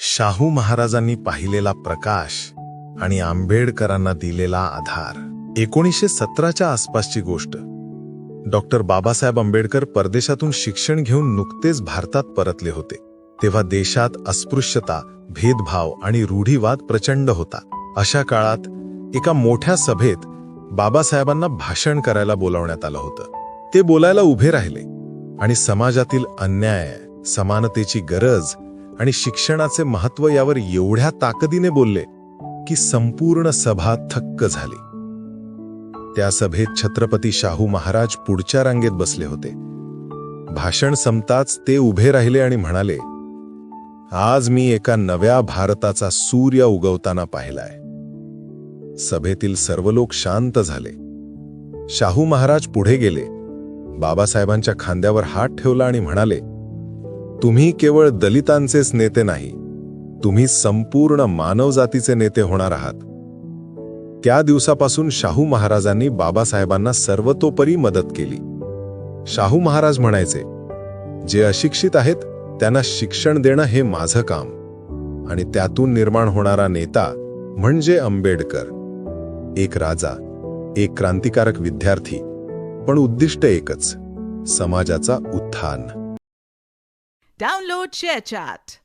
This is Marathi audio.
शाहू महाराजांनी पाहिलेला प्रकाश आणि आंबेडकरांना दिलेला आधार. 1917च्या आसपासची गोष्ट. डॉक्टर बाबासाहेब आंबेडकर परदेशातून शिक्षण घेऊन नुकतेच भारतात परतले होते. तेव्हा देशात अस्पृश्यता, भेदभाव आणि रूढीवाद प्रचंड होता. अशा काळात एका मोठ्या सभेत बाबासाहेबांना भाषण करायला बोलावण्यात आलं होतं. ते बोलायला उभे राहिले आणि समाजातील अन्याय, समानतेची गरज आणि शिक्षणाचे महत्त्व यावर एवढ्या ताकदीने बोलले की संपूर्ण सभा थक्क झाली. त्या सभेत छत्रपती शाहू महाराज पुढच्या रांगेत बसले होते. भाषण संपताच ते उभे राहिले आणि म्हणाले, आज मी एका नव्या भारताचा सूर्य उगवताना पाहिलाय. सभेतील सर्व लोक शांत झाले. शाहू महाराज पुढे गेले, बाबासाहेबांच्या खांद्यावर हात ठेवला आणि म्हणाले, तुम्ही केवळ दलितांचेच नेते नाही, तुम्ही संपूर्ण मानवजातीचे नेते होणार आहात. त्या दिवसापासून शाहू महाराजांनी बाबासाहेबांना सर्वतोपरी मदत केली. शाहू महाराज म्हणायचे, जे अशिक्षित आहेत त्यांना शिक्षण देणं हे माझं काम, आणि त्यातून निर्माण होणारा नेता म्हणजे आंबेडकर. एक राजा, एक क्रांतिकारक विद्यार्थी, पण उद्दिष्ट एकच, समाजाचा उत्थान. Download ShareChat.